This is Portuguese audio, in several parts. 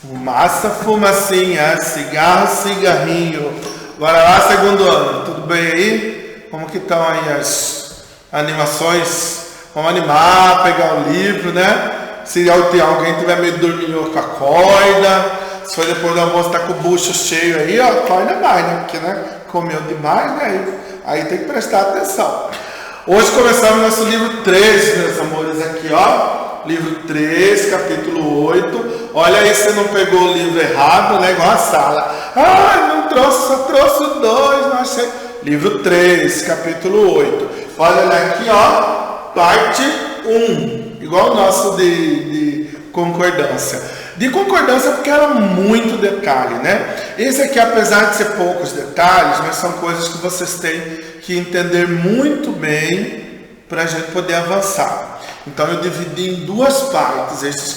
Fumaça, fumacinha, cigarro, cigarrinho. Bora lá, segundo ano. Tudo bem aí? Como que estão aí as animações? Vamos animar, pegar o livro, né? Se alguém tiver meio dorminhoco, acorda. Se for depois do almoço, tá com o bucho cheio aí, ó, acorda mais, né? Porque, né, comeu demais, né? Aí tem que prestar atenção. Hoje começamos nosso livro 3, meus amores, aqui, ó. Livro 3, capítulo 8. Olha aí, você não pegou o livro errado, né? Igual a sala. Ah, não trouxe, só trouxe o 2, não achei. Livro 3, capítulo 8. Olha aqui, ó, parte 1. Igual o nosso de concordância. De concordância porque era muito detalhe, né? Esse aqui, apesar de ser poucos detalhes, mas são coisas que vocês têm que entender muito bem para a gente poder avançar. Então eu dividi em duas partes esse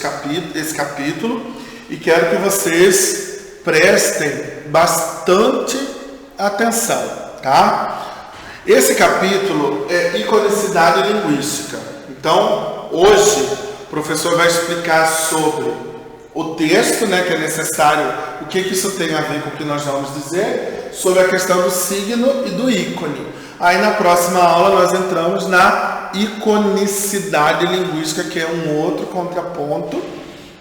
capítulo e quero que vocês prestem bastante atenção, tá? Esse capítulo é iconicidade linguística. Então, hoje o professor vai explicar sobre o texto, né, que é necessário, o que isso tem a ver com o que nós vamos dizer, sobre a questão do signo e do ícone. Aí na próxima aula nós entramos na iconicidade linguística, que é um outro contraponto,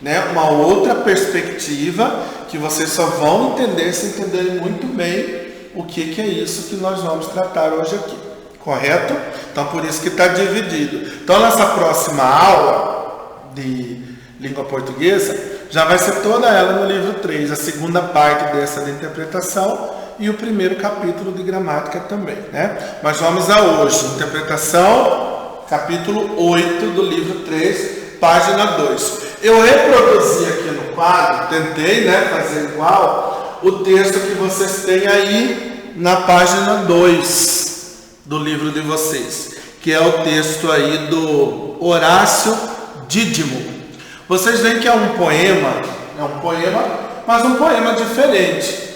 né, uma outra perspectiva que vocês só vão entender se entenderem muito bem o que é isso que nós vamos tratar hoje aqui, correto? Então por isso que está dividido. Então nessa próxima aula de língua portuguesa já vai ser toda ela no livro 3, a segunda parte dessa de interpretação e o primeiro capítulo de gramática também, né? Mas vamos a hoje, interpretação, capítulo 8 do livro 3, página 2. Eu reproduzi aqui no quadro, tentei, né, fazer igual, o texto que vocês têm aí na página 2 do livro de vocês, que é o texto aí do Horácio Dídimo. Vocês veem que é um poema, mas um poema diferente.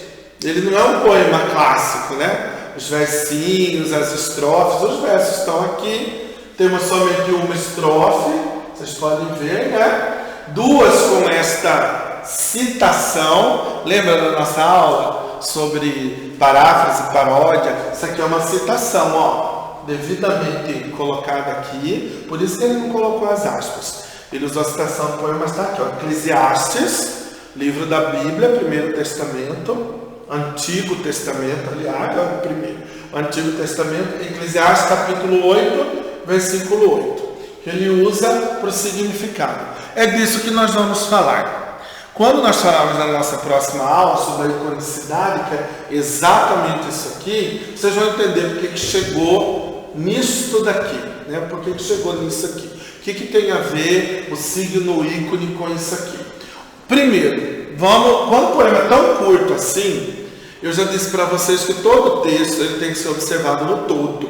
Ele não é um poema clássico, né? Os versinhos, as estrofes, os versos estão aqui. Temos somente uma estrofe, vocês podem ver, né? Duas com esta citação. Lembra da nossa aula sobre paráfrase, paródia? Isso aqui é uma citação, ó, devidamente colocada aqui. Por isso que ele não colocou as aspas. Ele usou a citação do poema, mas está aqui, ó. Eclesiastes, livro da Bíblia, Primeiro Testamento. Antigo Testamento, aliás, é o primeiro. Antigo Testamento, Eclesiastes capítulo 8, versículo 8. Que ele usa para o significado. É disso que nós vamos falar. Quando nós falarmos na nossa próxima aula sobre a iconicidade, que é exatamente isso aqui, vocês vão entender porque que chegou nisto daqui, né? Por que chegou nisso aqui. O que tem a ver o signo, o ícone com isso aqui? Primeiro, quando o poema é tão curto assim, eu já disse para vocês que todo o texto ele tem que ser observado no todo,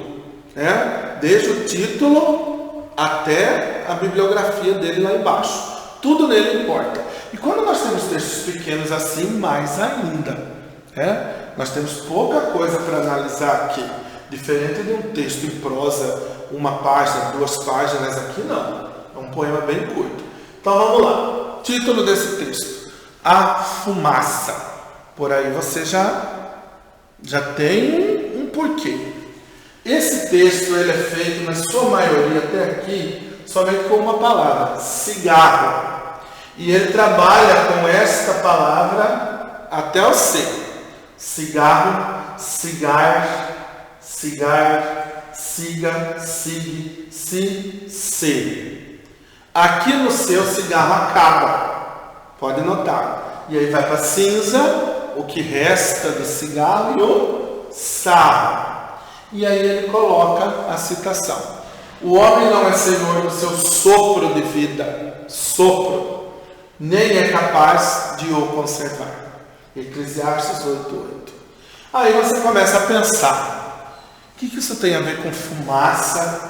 né? Desde o título até a bibliografia dele lá embaixo. Tudo nele importa. E quando nós temos textos pequenos assim, mais ainda, né? Nós temos pouca coisa para analisar aqui. Diferente de um texto em prosa, uma página, 2 páginas, aqui não. É um poema bem curto. Então vamos lá. Título desse texto: A Fumaça. Por aí você já tem um porquê. Esse texto ele é feito, na sua maioria até aqui, somente com uma palavra: cigarro. E ele trabalha com esta palavra até o C. Cigarro, cigar, cigar, siga, sigue, se. Aqui no seu cigarro acaba. Pode notar. E aí vai para cinza, o que resta do cigarro, e o sarro. E aí ele coloca a citação: o homem não é senhor do seu sopro de vida, sopro, nem é capaz de o conservar. Eclesiastes 8:8. Aí você começa a pensar: o que isso tem a ver com fumaça,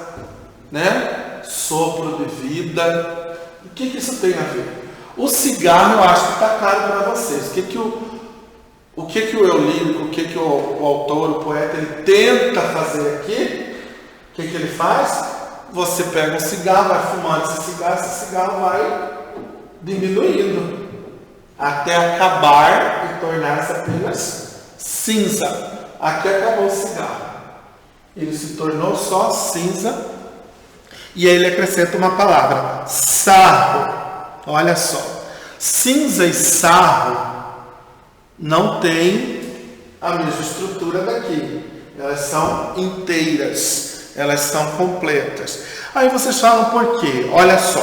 né? Sopro de vida? O que isso tem a ver? O cigarro, eu acho que está claro para vocês. O que o eu lírico, o que o autor, o poeta, ele tenta fazer aqui? O que ele faz? Você pega um cigarro, vai fumando esse cigarro vai diminuindo. até acabar e tornar-se apenas cinza. Aqui acabou o cigarro. Ele se tornou só cinza. E aí ele acrescenta uma palavra, sarro. Olha só, cinza e sarro não tem a mesma estrutura daqui. Elas são inteiras, elas são completas. Aí vocês falam por quê? Olha só,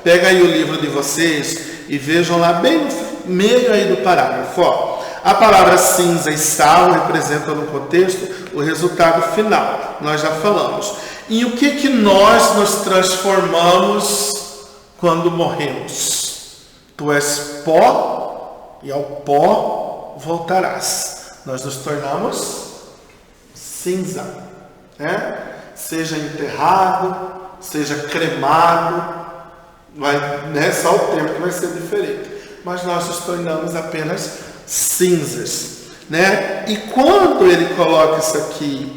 pega aí o livro de vocês e vejam lá bem no meio aí do parágrafo. Ó, a palavra cinza e sarro representam no contexto o resultado final. Nós já falamos. E o que nós nos transformamos quando morremos? Tu és pó e ao pó voltarás. Nós nos tornamos cinza, né? Seja enterrado, seja cremado, né? Só o tempo que vai ser diferente. Mas nós nos tornamos apenas cinzas, né? E quando ele coloca isso aqui,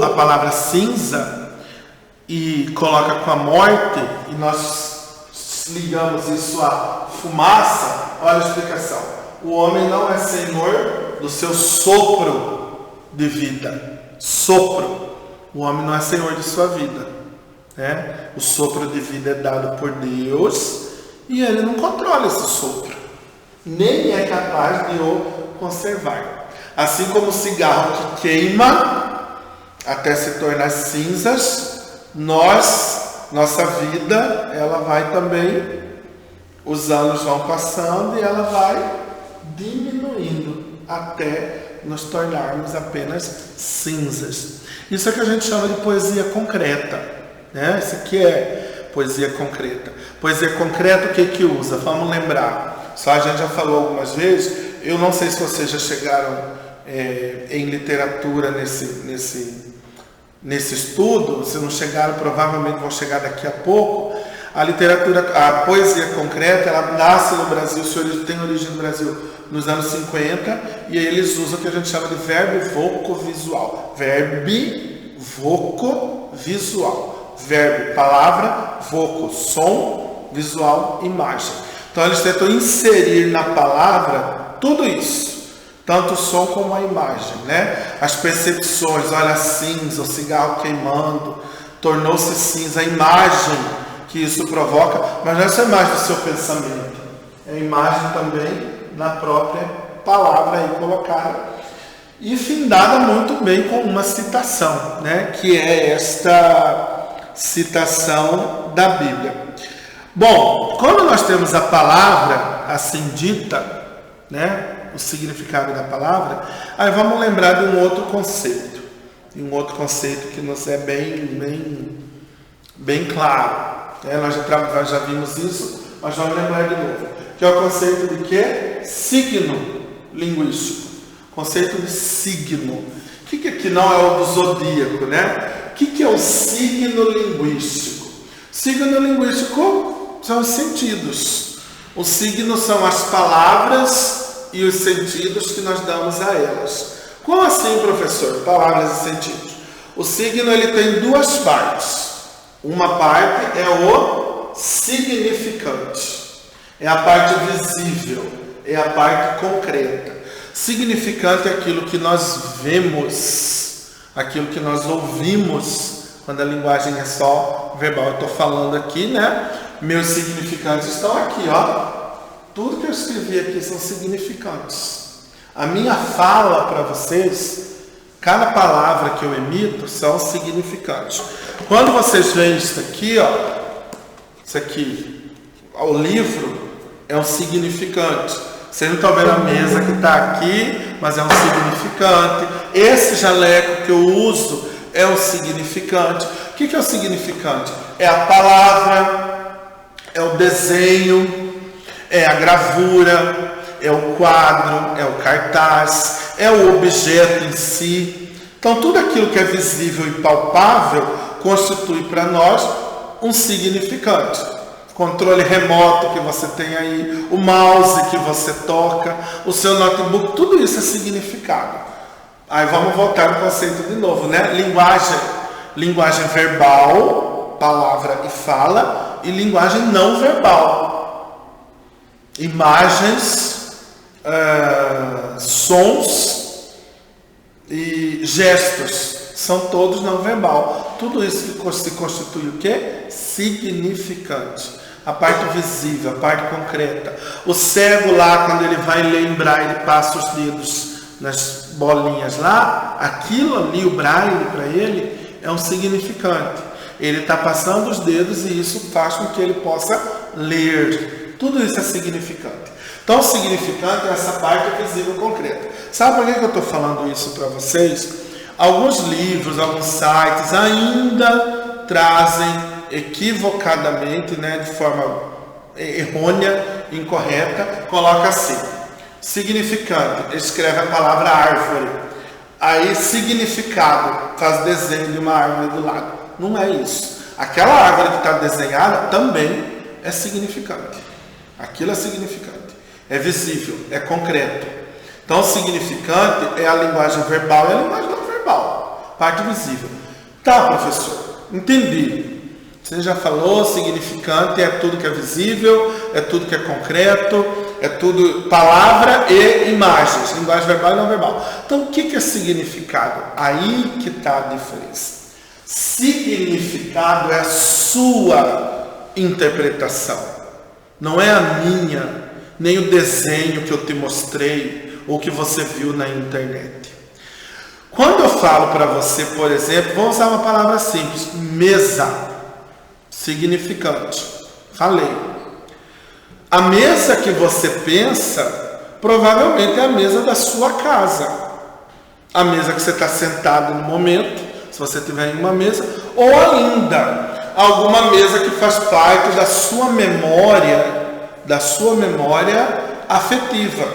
a palavra cinza, e coloca com a morte, e nós ligamos isso à fumaça, olha a explicação. O homem não é senhor do seu sopro de vida. Sopro. O homem não é senhor de sua vida, né? O sopro de vida é dado por Deus e ele não controla esse sopro, nem é capaz de o conservar. Assim como o cigarro que queima até se tornar cinzas, nossa vida, ela vai também, os anos vão passando e ela vai diminuindo até nos tornarmos apenas cinzas. Isso é que a gente chama de poesia concreta, né? Isso aqui é poesia concreta. Poesia concreta, o que usa? Vamos lembrar. Só a gente já falou algumas vezes. Eu não sei se vocês já chegaram em literatura nesse estudo. Se não chegaram, provavelmente vão chegar daqui a pouco. A poesia concreta, ela nasce no Brasil, tem origem no Brasil nos anos 50, e aí eles usam o que a gente chama de verbo vocovisual. Verbo vocovisual. Verbo, palavra, voco, som, visual, imagem. Então eles tentam inserir na palavra tudo isso, tanto o som como a imagem, né? As percepções, olha a cinza, o cigarro queimando, tornou-se cinza, a imagem que isso provoca, mas não é só a imagem do seu pensamento, é a imagem também na própria palavra aí colocada, e findada muito bem com uma citação, né? Que é esta citação da Bíblia. Bom, quando nós temos a palavra assim dita, né? O significado da palavra, aí vamos lembrar de um outro conceito, que nos é bem claro. Nós já vimos isso, mas vamos lembrar de novo. Que é o conceito de quê? Signo linguístico. Conceito de signo. O que aqui não é o do zodíaco, né? O que é o signo linguístico? Signo linguístico são os sentidos. Os signos são as palavras e os sentidos que nós damos a elas. Como assim, professor? Palavras e sentidos. O signo ele tem duas partes. Uma parte é o significante, é a parte visível, é a parte concreta. Significante é aquilo que nós vemos, aquilo que nós ouvimos, quando a linguagem é só verbal. Eu estou falando aqui, né? Meus significantes estão aqui, ó. Tudo que eu escrevi aqui são significantes. A minha fala para vocês, cada palavra que eu emito são significantes. Quando vocês veem isso aqui, ó, isso aqui, o livro é um significante. Vocês não estão vendo a mesa que está aqui, mas é um significante. Esse jaleco que eu uso é um significante. O que é o significante? É a palavra, é o desenho, é a gravura, é o quadro, é o cartaz, é o objeto em si. Então, tudo aquilo que é visível e palpável constitui para nós um significante. Controle remoto que você tem aí, o mouse que você toca, o seu notebook, tudo isso é significado. Aí vamos voltar no conceito de novo, né? Linguagem verbal, palavra e fala, e linguagem não verbal. imagens, sons e gestos. São todos não verbal. Tudo isso que se constitui o quê? Significante. A parte visível, a parte concreta. O cego lá, quando ele vai lembrar, ele passa os dedos nas bolinhas lá. Aquilo ali, o braille para ele, é um significante. Ele está passando os dedos e isso faz com que ele possa ler. Tudo isso é significante. Então, o significante é essa parte visível concreta. Sabe por que eu estou falando isso para vocês? Alguns livros, alguns sites ainda trazem equivocadamente, de forma errônea, incorreta, coloca assim: significante, escreve a palavra árvore. Aí, significado, faz desenho de uma árvore do lado. Não é isso. Aquela árvore que está desenhada também é significante. Aquilo é significante. É visível, é concreto. Então, o significante é a linguagem verbal e a linguagem não verbal. Parte visível. Tá, professor, entendi. Você já falou, significante é tudo que é visível, é tudo que é concreto, é tudo palavra e imagens, linguagem verbal e não verbal. Então, o que é significado? Aí que está a diferença. Significado é a sua interpretação, não é a minha, nem o desenho que eu te mostrei ou que você viu na internet. Quando eu falo para você, por exemplo, vou usar uma palavra simples, mesa. Significante. Falei. A mesa que você pensa, provavelmente é a mesa da sua casa. A mesa que você está sentado no momento, se você estiver em uma mesa, ou ainda, alguma mesa que faz parte da sua memória afetiva.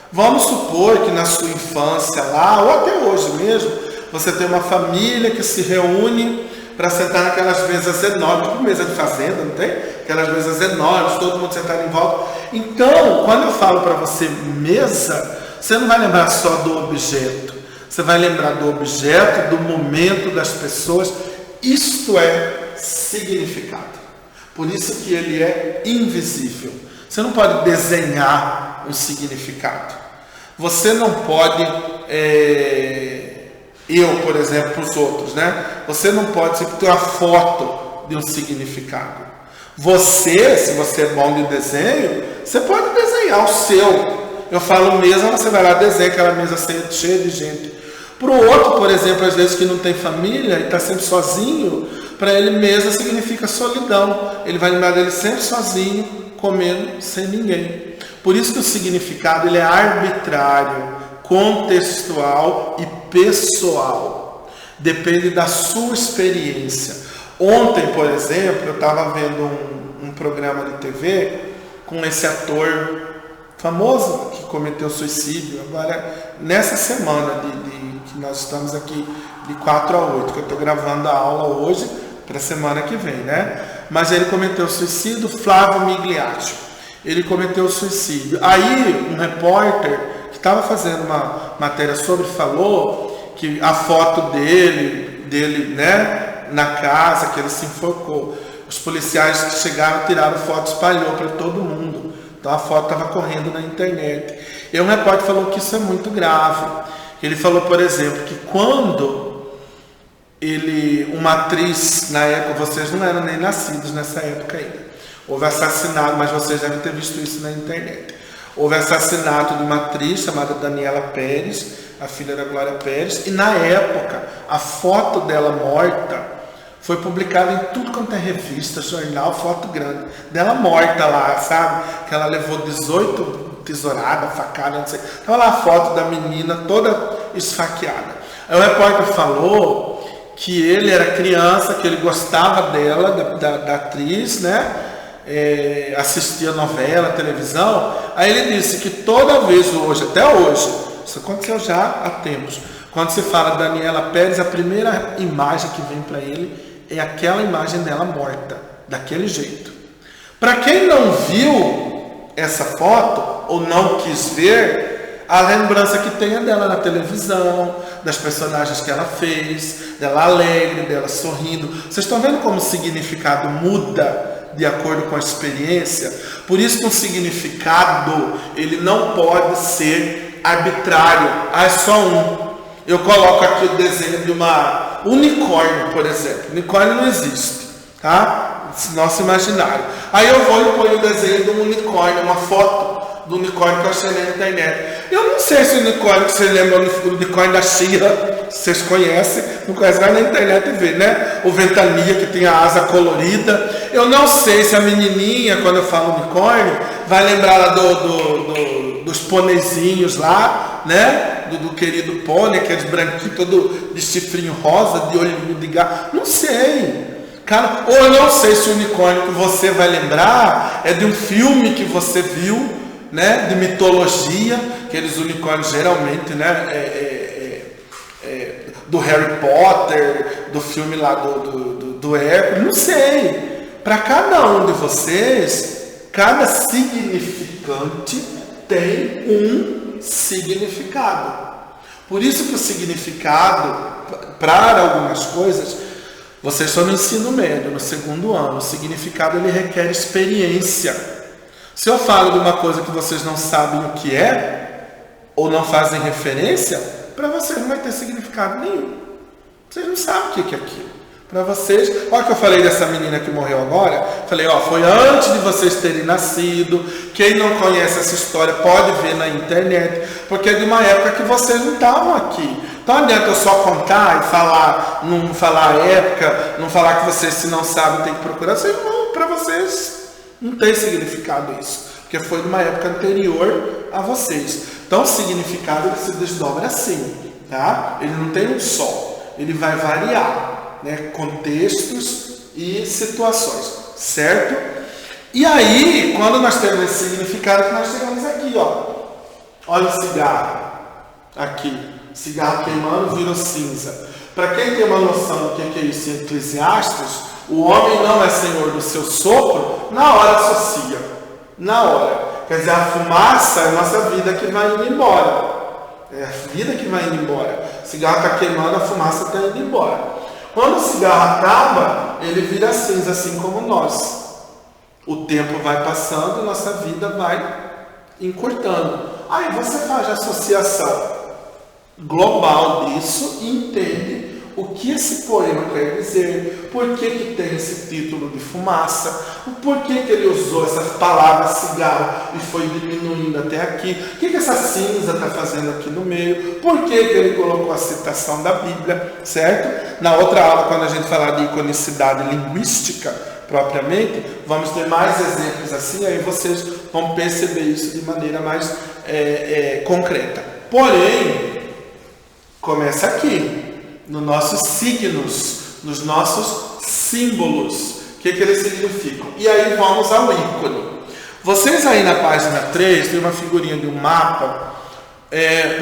Vamos supor que na sua infância lá, ou até hoje mesmo, você tem uma família que se reúne para sentar naquelas mesas enormes, tipo mesa de fazenda, não tem? Aquelas mesas enormes, todo mundo sentado em volta. Então, quando eu falo para você mesa, você não vai lembrar só do objeto. Você vai lembrar do objeto, do momento, das pessoas. Isto é significado. Por isso que ele é invisível. Você não pode desenhar um significado. Você não pode... Eu, por exemplo, para os outros, Você não pode sempre ter uma foto de um significado. Você, se você é bom de desenho, você pode desenhar o seu. Eu falo mesa, você vai lá desenhar aquela mesa cheia de gente. Para o outro, por exemplo, às vezes que não tem família e está sempre sozinho, para ele mesa significa solidão. Ele vai lembrar dele sempre sozinho, comendo, sem ninguém. Por isso que o significado ele é arbitrário, contextual e pessoal. Depende da sua experiência. Ontem, por exemplo, eu estava vendo um programa de TV com esse ator famoso que cometeu suicídio. Agora, nessa semana que nós estamos aqui de 4 a 8, que eu estou gravando a aula hoje para a semana que vem, Mas ele cometeu suicídio, Flávio Migliaccio. Ele cometeu suicídio. Aí, um repórter que estava fazendo uma matéria sobre, falou que a foto dele, na casa, que ele se enforcou. Os policiais que chegaram, tiraram foto, espalhou para todo mundo. Então a foto estava correndo na internet. E um repórter falou que isso é muito grave. Ele falou, por exemplo, que quando uma atriz, na época, vocês não eram nem nascidos nessa época ainda, houve assassinato, mas vocês devem ter visto isso na internet. Houve assassinato de uma atriz chamada Daniela Pérez, a filha da Glória Pérez, e na época a foto dela morta foi publicada em tudo quanto é revista, jornal, foto grande, dela morta lá, sabe? Que ela levou 18 tesouradas, facadas, não sei. Então lá a foto da menina toda esfaqueada. Aí o repórter falou que ele era criança, que ele gostava dela, da atriz, assistia novela, televisão. Aí ele disse que toda vez hoje, até hoje, isso aconteceu já há tempos, quando se fala Daniela Pérez, a primeira imagem que vem para ele é aquela imagem dela morta, daquele jeito. Para quem não viu essa foto, ou não quis ver, a lembrança que tem é dela na televisão, das personagens que ela fez, dela alegre, dela sorrindo. Vocês estão vendo como o significado muda de acordo com a experiência. Por isso que um significado, ele não pode ser arbitrário. É só um. Eu coloco aqui o desenho de uma unicórnio, por exemplo. Unicórnio não existe, tá? Nosso imaginário. Aí eu vou e ponho o desenho de um unicórnio, uma foto do unicórnio que eu achei na internet. Eu não sei se o unicórnio, que você lembra do unicórnio da She-Ra, vocês conhecem, não conhecem, vai na internet e vê, né? O Ventania, que tem a asa colorida. Eu não sei se a menininha, quando eu falo unicórnio, vai lembrar lá dos pôneizinhos lá, né? Do querido pônei, aqueles branquinhos, todo de chifrinho rosa, de olhinho de gato. Não sei. Cara, ou eu não sei se o unicórnio que você vai lembrar é de um filme que você viu, né, de mitologia, aqueles unicórnios geralmente, né, do Harry Potter, do filme lá do Hércules, não sei. Para cada um de vocês, cada significante tem um significado. Por isso que o significado, para algumas coisas, vocês estão no ensino médio, no segundo ano, o significado ele requer experiência. Se eu falo de uma coisa que vocês não sabem o que é, ou não fazem referência, para vocês não vai ter significado nenhum. Vocês não sabem o que é aquilo. Para vocês, olha que eu falei dessa menina que morreu agora, falei, ó, foi antes de vocês terem nascido. Quem não conhece essa história pode ver na internet, porque é de uma época que vocês não estavam aqui. Então não adianta eu só contar e falar, não falar a época, não falar que vocês, se não sabem, tem que procurar. Para vocês não tem significado isso, porque foi de uma época anterior a vocês. Então o significado ele se desdobra assim, tá? Ele não tem um só, ele vai variar, né? Contextos e situações, certo? E aí, quando nós temos esse significado, que nós chegamos aqui, ó. Olha o cigarro, aqui, cigarro queimando virou cinza. Para quem tem uma noção do que é isso em Eclesiastes, o homem não é senhor do seu sopro, na hora associa. Na hora. Quer dizer, a fumaça é a nossa vida que vai indo embora. É a vida que vai indo embora. O cigarro está queimando, a fumaça está indo embora. Quando o cigarro acaba, ele vira cinza, assim como nós. O tempo vai passando, nossa vida vai encurtando. Aí você faz a associação global disso e entende o que esse poema quer dizer, por que tem esse título de fumaça, por que ele usou essa palavra cigarro e foi diminuindo até aqui, o que essa cinza está fazendo aqui no meio, por que ele colocou a citação da Bíblia, certo? Na outra aula, quando a gente falar de iconicidade linguística, propriamente, vamos ter mais exemplos assim, aí vocês vão perceber isso de maneira mais concreta. Porém, começa aqui, nos nossos signos, nos nossos símbolos, o que eles significam. E aí vamos ao ícone. Vocês aí na página 3 tem uma figurinha de um mapa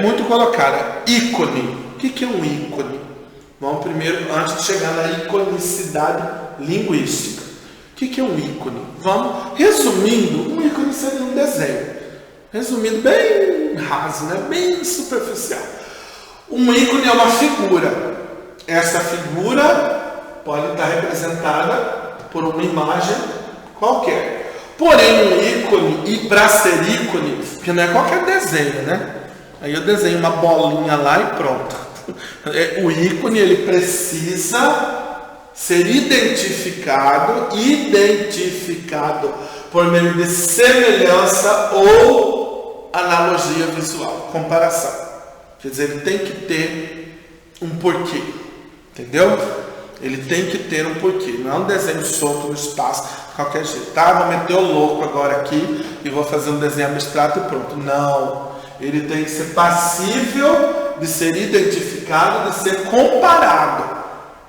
muito colocada, ícone. O que é um ícone? Vamos primeiro, antes de chegar na iconicidade linguística. O que é um ícone? Vamos, resumindo, um ícone seria um desenho. Resumindo, bem raso, né? Bem superficial. Um ícone é uma figura. Essa figura pode estar representada por uma imagem qualquer. Porém, um ícone, e para ser ícone, porque não é qualquer desenho, né? Aí eu desenho uma bolinha lá e pronto. O ícone, ele precisa ser identificado por meio de semelhança ou analogia visual, comparação. Quer dizer, ele tem que ter um porquê, entendeu? Ele tem que ter um porquê, não é um desenho solto no espaço, de qualquer jeito. Tá, vou meter o louco agora aqui e vou fazer um desenho abstrato e pronto. Não, ele tem que ser passível de ser identificado, de ser comparado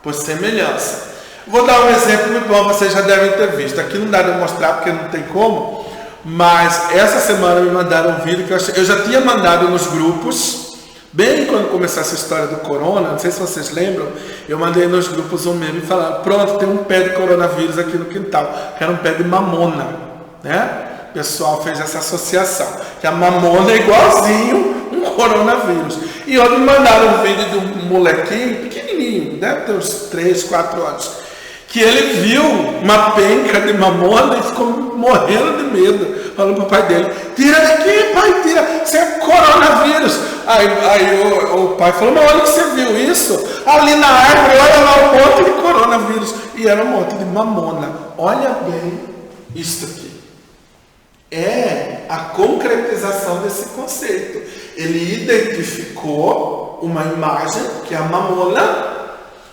por semelhança. Vou dar um exemplo muito bom, vocês já devem ter visto. Aqui não dá de mostrar porque não tem como, mas essa semana me mandaram um vídeo que eu já tinha mandado nos grupos. Bem quando começou essa história do corona, não sei se vocês lembram, eu mandei nos grupos um meme e falaram, pronto, tem um pé de coronavírus aqui no quintal, que era um pé de mamona, né? O pessoal fez essa associação, que a mamona é igualzinho um coronavírus. E outros mandaram um vídeo de um molequinho, pequenininho, deve ter uns 3, 4 anos, que ele viu uma penca de mamona e ficou morrendo de medo, falando para o pai dele: tira daqui, pai, tira, isso é coronavírus. Aí o pai falou: mas olha que você viu isso, ali na árvore, olha lá um monte de coronavírus, e era um monte de mamona. Olha bem isso aqui, é a concretização desse conceito. Ele identificou uma imagem, que é a mamona,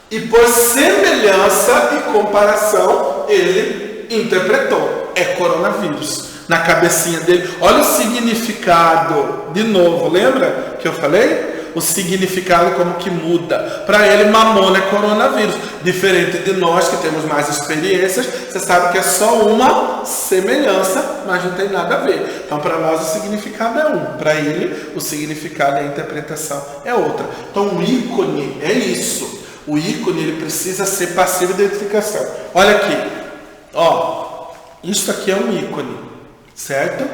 e por semelhança e comparação, ele interpretou: é coronavírus. Na cabecinha dele, olha o significado, de novo, lembra que eu falei? O significado como que muda. Para ele, mamona é coronavírus. Diferente de nós que temos mais experiências, você sabe que é só uma semelhança, mas não tem nada a ver. Então, para nós o significado é um, para ele o significado e a interpretação é outra. Então, o ícone é isso. O ícone, ele precisa ser passivo de identificação. Olha aqui, ó, isso aqui é um ícone, certo?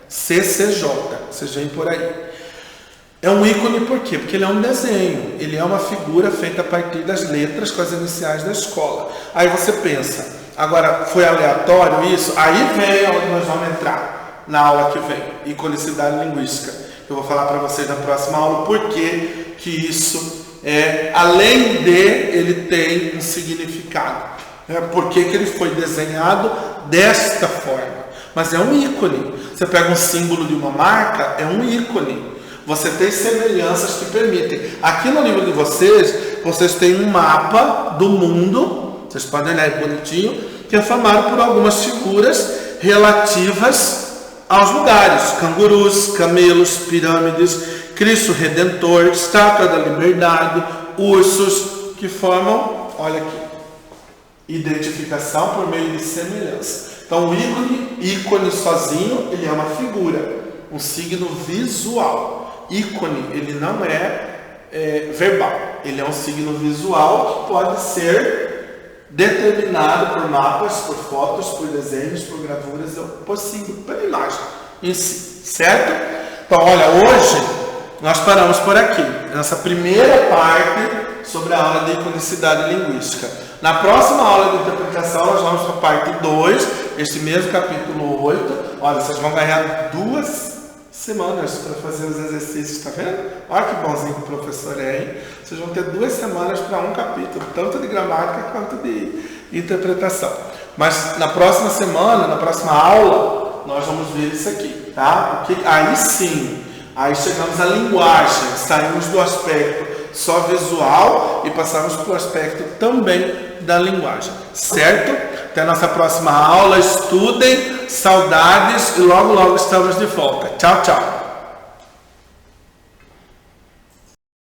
CCJ, vocês veem por aí. É um ícone por quê? Porque ele é um desenho, ele é uma figura feita a partir das letras com as iniciais da escola. Aí você pensa, agora foi aleatório isso? Aí vem onde nós vamos entrar, na aula que vem, iconicidade linguística. Eu vou falar para vocês na próxima aula por que isso além de ele tem um significado, por que ele foi desenhado desta forma. Mas é um ícone. Você pega um símbolo de uma marca, é um ícone. Você tem semelhanças que permitem. Aqui no livro de vocês têm um mapa do mundo, vocês podem olhar aí bonitinho, que é formado por algumas figuras relativas aos lugares: cangurus, camelos, pirâmides, Cristo Redentor, Estátua da Liberdade, ursos, que formam, olha aqui, identificação por meio de semelhança. Então o ícone sozinho, ele é uma figura, um signo visual. Ícone, ele não é verbal, ele é um signo visual que pode ser determinado por mapas, por fotos, por desenhos, por gravuras, por símbolo, pela imagem em si, certo? Então olha, hoje nós paramos por aqui, nessa primeira parte sobre a aula de iconicidade linguística. Na próxima aula de interpretação, nós vamos para a parte 2, este mesmo capítulo 8. Olha, vocês vão ganhar 2 semanas para fazer os exercícios, tá vendo? Olha que bonzinho que o professor é, hein? Vocês vão ter 2 semanas para um capítulo, tanto de gramática quanto de interpretação. Mas na próxima semana, na próxima aula, nós vamos ver isso aqui, tá? Porque aí sim, aí chegamos à linguagem, saímos do aspecto só visual e passamos para o aspecto também da linguagem, certo? Até a nossa próxima aula, estudem, saudades e logo estamos de volta. Tchau, tchau!